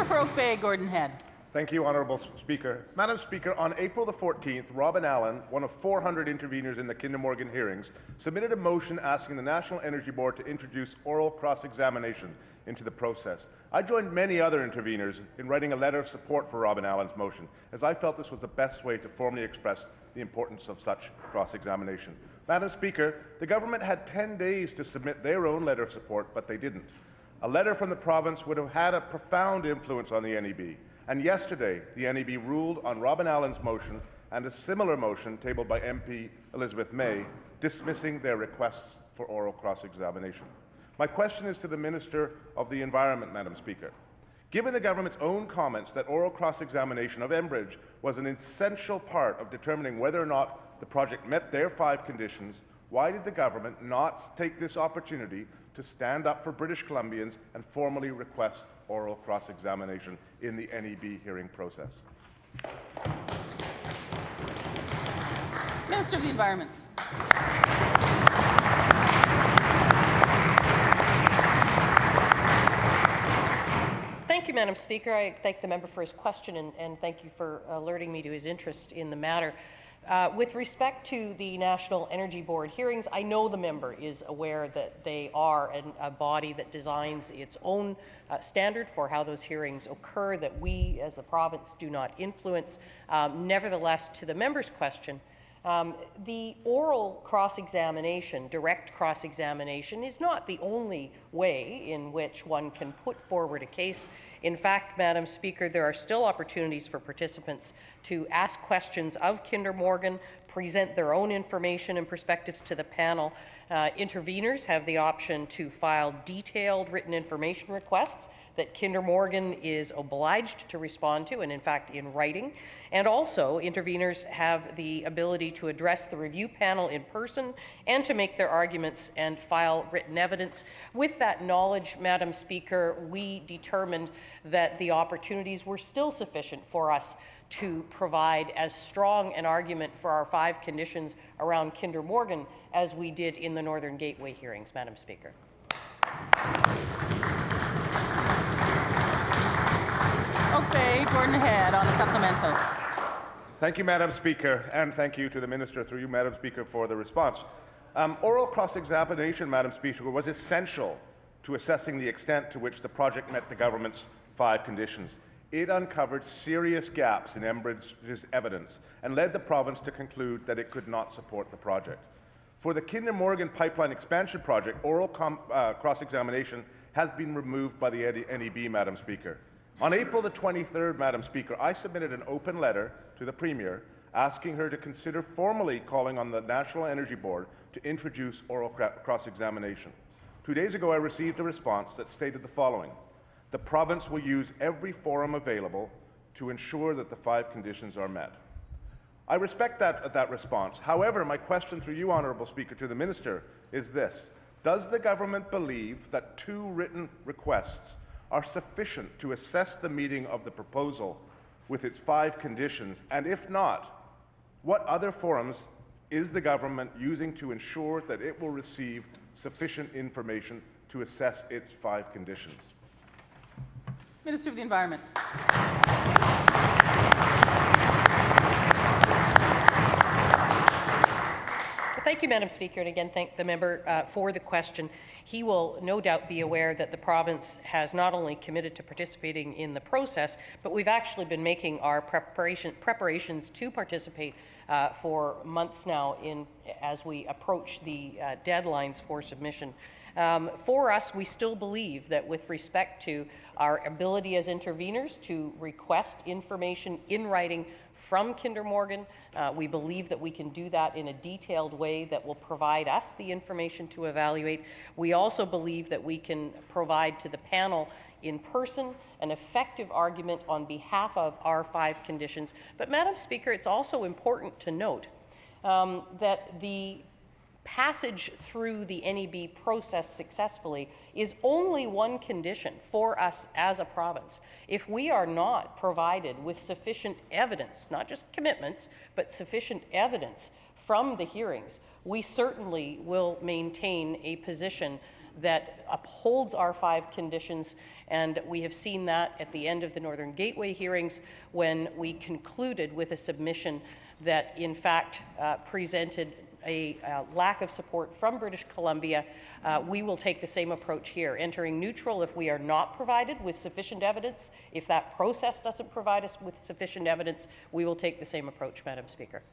for Oak Bay, Gordon Head. Thank you, Honourable Speaker. Madam Speaker, on April the 14th, Robin Allen, one of 400 interveners in the Kinder Morgan hearings, submitted a motion asking the National Energy Board to introduce oral cross-examination into the process. I joined many other interveners in writing a letter of support for Robin Allen's motion, as I felt this was the best way to formally express the importance of such cross-examination. Madam Speaker, the government had 10 days to submit their own letter of support, but they didn't. A letter from the province would have had a profound influence on the NEB. And yesterday, the NEB ruled on Robin Allen's motion and a similar motion tabled by MP Elizabeth May, dismissing their requests for oral cross-examination. My question is to the Minister of the Environment, Madam Speaker. Given the government's own comments that oral cross-examination of Enbridge was an essential part of determining whether or not the project met their 5 conditions, why did the government not take this opportunity to stand up for British Columbians and formally request oral cross-examination in the NEB hearing process? Minister of the Environment. Thank you, Madam Speaker. I thank the member for his question and thank you for alerting me to his interest in the matter. With respect to the National Energy Board hearings, I know the member is aware that they are a body that designs its own standard for how those hearings occur, that we as a province do not influence. Nevertheless, to the member's question, the oral cross-examination, direct cross-examination, is not the only way in which one can put forward a case. In fact, Madam Speaker, there are still opportunities for participants to ask questions of Kinder Morgan, present their own information and perspectives to the panel. Interveners have the option to file detailed written information requests that Kinder Morgan is obliged to respond to, and in fact in writing. And also, interveners have the ability to address the review panel in person and to make their arguments and file written evidence. With that knowledge, Madam Speaker, we determined that the opportunities were still sufficient for us to provide as strong an argument for our 5 conditions around Kinder Morgan as we did in the Northern Gateway hearings, Madam Speaker. Okay, Gordon Head on a supplemental. Thank you, Madam Speaker, and thank you to the Minister, through you, Madam Speaker, for the response. Oral cross-examination, Madam Speaker, was essential to assessing the extent to which the project met the government's 5 conditions. It uncovered serious gaps in Enbridge's evidence and led the province to conclude that it could not support the project. For the Kinder Morgan pipeline expansion project, oral cross-examination has been removed by the NEB, Madam Speaker. On April the 23rd, Madam Speaker, I submitted an open letter to the Premier asking her to consider formally calling on the National Energy Board to introduce oral cross-examination. 2 days ago, I received a response that stated the following: the province will use every forum available to ensure that the 5 conditions are met. I respect that response. However, my question through you, Honourable Speaker, to the Minister is this: does the government believe that 2 written requests are sufficient to assess the meeting of the proposal with its 5 conditions? And if not, what other forums is the government using to ensure that it will receive sufficient information to assess its 5 conditions? Minister of the Environment. Thank you, Madam Speaker, and again thank the member for the question. He will no doubt be aware that the province has not only committed to participating in the process, but we've actually been making our preparations to participate for months now as we approach the deadlines for submission. For us, we still believe that with respect to our ability as interveners to request information in writing from Kinder Morgan, we believe that we can do that in a detailed way that will provide us the information to evaluate. We also believe that we can provide to the panel in person an effective argument on behalf of our 5 conditions. But, Madam Speaker, it's also important to note that the passage through the NEB process successfully is only one condition for us as a province. If we are not provided with sufficient evidence, not just commitments, but sufficient evidence from the hearings, we certainly will maintain a position that upholds our 5 conditions, and we have seen that at the end of the Northern Gateway hearings when we concluded with a submission that in fact presented a lack of support from British Columbia. We will take the same approach here, entering neutral if we are not provided with sufficient evidence. If that process doesn't provide us with sufficient evidence, we will take the same approach, Madam Speaker.